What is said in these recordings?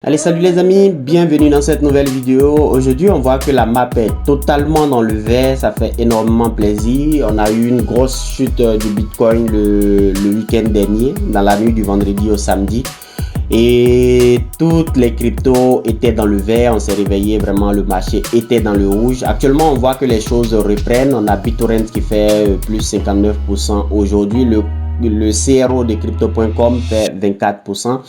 Allez, salut les amis, bienvenue dans cette nouvelle vidéo. Aujourd'hui, on voit que la map est totalement dans le vert, ça fait énormément plaisir. On a eu une grosse chute du Bitcoin le week-end dernier, dans la nuit du vendredi au samedi. Et toutes les cryptos étaient dans le vert, on s'est réveillé, vraiment le marché était dans le rouge. Actuellement, on voit que les choses reprennent. On a BitTorrent qui fait plus 59% aujourd'hui. Le CRO de crypto.com fait 24%.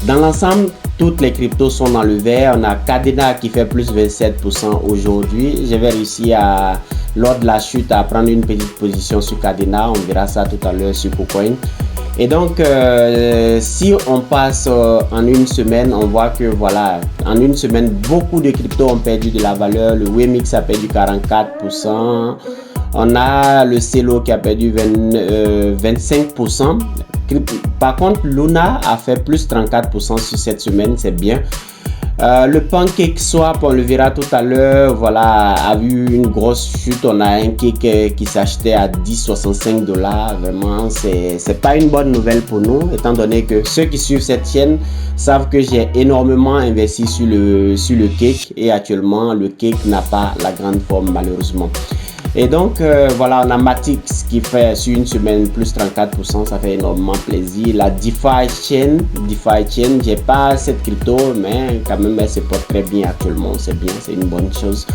Dans l'ensemble, toutes les cryptos sont dans le vert. On a Kadena qui fait plus 27% aujourd'hui. J'avais réussi lors de la chute à prendre une petite position sur Kadena. On verra ça tout à l'heure sur KuCoin. Et donc, si on passe en une semaine, on voit que voilà, en une semaine, beaucoup de cryptos ont perdu de la valeur. Le WMX a perdu 44%. On a le Celo qui a perdu 25%. Par contre, Luna a fait plus 34% sur cette semaine, c'est bien. Le PancakeSwap, on le verra tout à l'heure, voilà, a eu une grosse chute. On a un cake qui s'achetait à 10,65 $. Vraiment, c'est pas une bonne nouvelle pour nous, étant donné que ceux qui suivent cette chaîne savent que j'ai énormément investi sur le cake et actuellement, le cake n'a pas la grande forme malheureusement. Et donc, voilà, on a Matix qui fait sur une semaine plus 34%, ça fait énormément plaisir. La DeFi Chain, j'ai pas cette crypto, mais quand même, elle se porte très bien actuellement, c'est bien, c'est une bonne chose.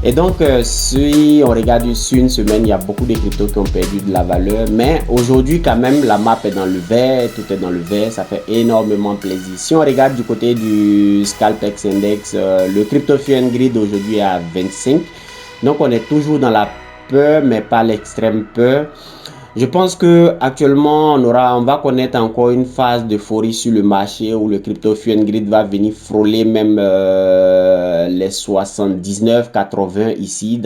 Et donc, si on regarde sur une semaine, il y a beaucoup de cryptos qui ont perdu de la valeur, mais aujourd'hui, quand même, la map est dans le vert, tout est dans le vert, ça fait énormément plaisir. Si on regarde du côté du Scalpex Index, le Crypto Fear and Greed aujourd'hui est à 25. Donc, on est toujours dans la peur, mais pas l'extrême peur. Je pense que actuellement on va connaître encore une phase d'euphorie sur le marché où le Crypto Fear and Greed va venir frôler même les 79-80 ici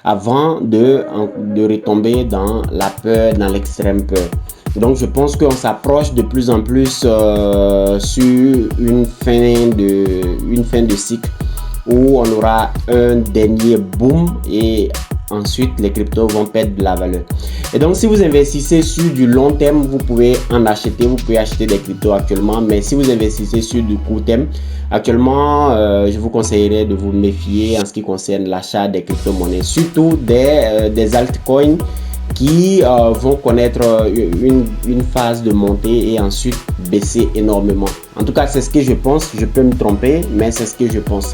avant de retomber dans la peur, dans l'extrême peur. Donc je pense qu'on s'approche de plus en plus sur une fin de cycle où on aura un dernier boom et ensuite les cryptos vont perdre de la valeur. Et donc si vous investissez sur du long terme, vous pouvez en acheter, vous pouvez acheter des cryptos actuellement, mais si vous investissez sur du court terme, actuellement je vous conseillerais de vous méfier en ce qui concerne l'achat des crypto-monnaies, surtout des altcoins qui vont connaître une phase de montée et ensuite baisser énormément. En tout cas, c'est ce que je pense, je peux me tromper, mais c'est ce que je pense.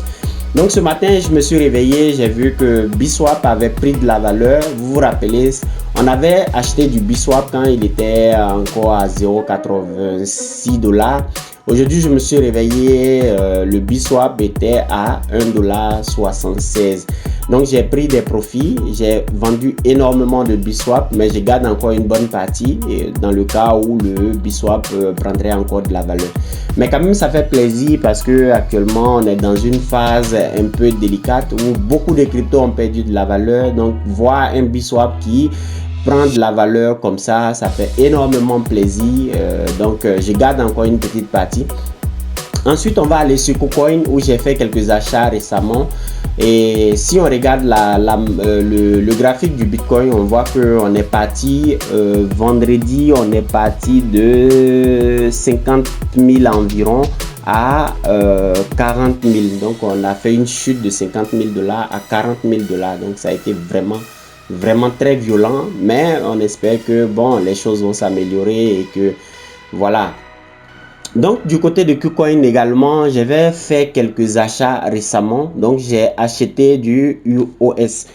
Donc ce matin, je me suis réveillé, j'ai vu que Biswap avait pris de la valeur. Vous vous rappelez, on avait acheté du Biswap quand il était encore à 0,86 $. Aujourd'hui, je me suis réveillé, le Biswap était à 1,76 $. Donc j'ai pris des profits, j'ai vendu énormément de Biswap, mais je garde encore une bonne partie dans le cas où le Biswap prendrait encore de la valeur. Mais quand même, ça fait plaisir parce que actuellement on est dans une phase un peu délicate où beaucoup de cryptos ont perdu de la valeur. Donc voir un Biswap qui prend de la valeur comme ça, ça fait énormément plaisir. Donc je garde encore une petite partie. Ensuite, on va aller sur KuCoin où j'ai fait quelques achats récemment. Et si on regarde le graphique du Bitcoin, on voit qu'on est parti vendredi, on est parti de 50 000 environ à 40 000. Donc, on a fait une chute de 50 000 $ à 40 000 $. Donc, ça a été vraiment très violent. Mais on espère que bon, les choses vont s'améliorer et que voilà. Donc du côté de KuCoin également, j'avais fait quelques achats récemment. Donc j'ai acheté du UOS.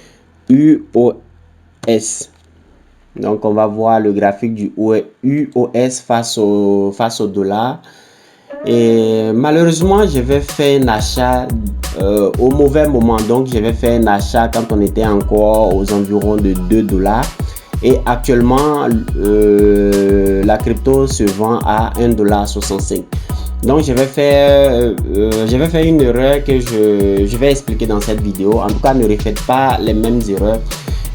Donc on va voir le graphique du UOS face au dollar. Et malheureusement, j'avais fait un achat au mauvais moment. Donc j'avais fait un achat quand on était encore aux environs de 2 $. Et actuellement, la crypto se vend à 1,65 $. Donc, j'avais fait une erreur que je vais expliquer dans cette vidéo. En tout cas, ne refaites pas les mêmes erreurs.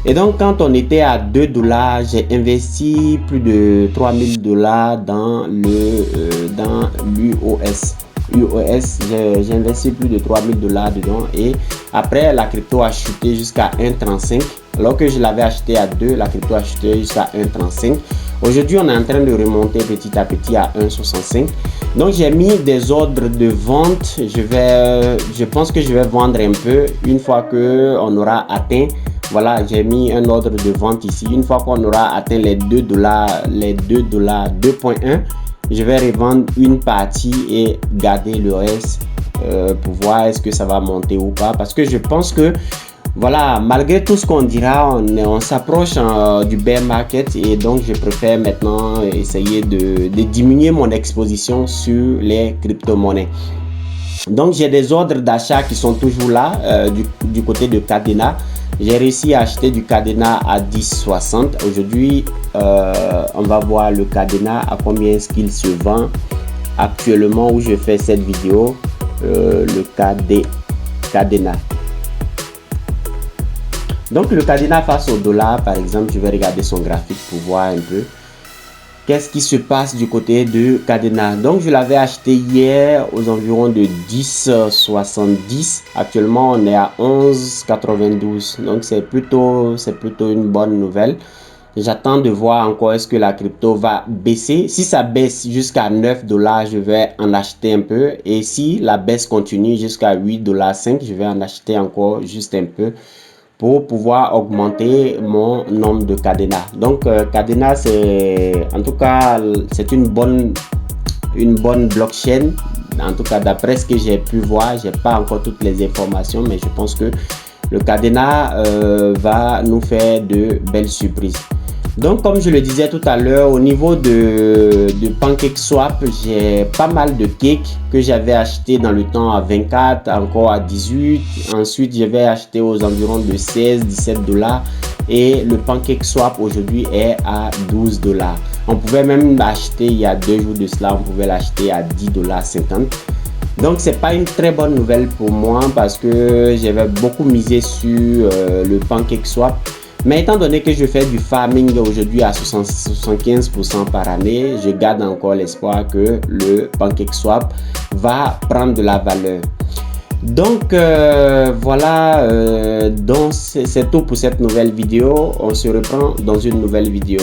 Et donc, quand on était à 2 $, j'ai investi plus de 3 000 $ dans l'UOS. J'ai investi plus de 3 000 $ dedans et après la crypto a chuté jusqu'à 1,35 $. Alors que je l'avais acheté à 2, la crypto a chuté jusqu'à 1,35 $. Aujourd'hui, on est en train de remonter petit à petit à 1,65. Donc, j'ai mis des ordres de vente. Je pense que je vais vendre un peu une fois que on aura atteint. Voilà, j'ai mis un ordre de vente ici. Une fois qu'on aura atteint les $2, 2.1, je vais revendre une partie et garder le reste pour voir est-ce que ça va monter ou pas. Parce que je pense que voilà, malgré tout ce qu'on dira, on s'approche du bear market et donc je préfère maintenant essayer de diminuer mon exposition sur les crypto-monnaies. Donc j'ai des ordres d'achat qui sont toujours là du côté de Kadena. J'ai réussi à acheter du Kadena à 10,60. Aujourd'hui, on va voir le Kadena à combien est-ce qu'il se vend actuellement où je fais cette vidéo. Le Kadena. Donc le Kadena face au dollar, par exemple, je vais regarder son graphique pour voir un peu qu'est-ce qui se passe du côté de Kadena. Donc je l'avais acheté hier aux environs de 10,70. Actuellement on est à 11,92. Donc c'est plutôt une bonne nouvelle. J'attends de voir encore est-ce que la crypto va baisser. Si ça baisse jusqu'à 9 $, je vais en acheter un peu. Et si la baisse continue jusqu'à 8,5 $, je vais en acheter encore juste un peu pour pouvoir augmenter mon nombre de Kadena. Donc Kadena, c'est en tout cas c'est une bonne blockchain. En tout cas d'après ce que j'ai pu voir, j'ai pas encore toutes les informations, mais je pense que le Kadena va nous faire de belles surprises. Donc comme je le disais tout à l'heure, au niveau de PancakeSwap, j'ai pas mal de cakes que j'avais acheté dans le temps à 24, encore à 18. Ensuite, je vais acheter aux environs de 16-17 $. Et le PancakeSwap aujourd'hui est à 12 $. On pouvait même l'acheter il y a 2 jours de cela, on pouvait l'acheter à 10,50 $. Donc c'est pas une très bonne nouvelle pour moi parce que j'avais beaucoup misé sur le PancakeSwap. Mais étant donné que je fais du farming aujourd'hui à 75% par année, je garde encore l'espoir que le PancakeSwap va prendre de la valeur. Donc voilà, donc c'est tout pour cette nouvelle vidéo. On se reprend dans une nouvelle vidéo.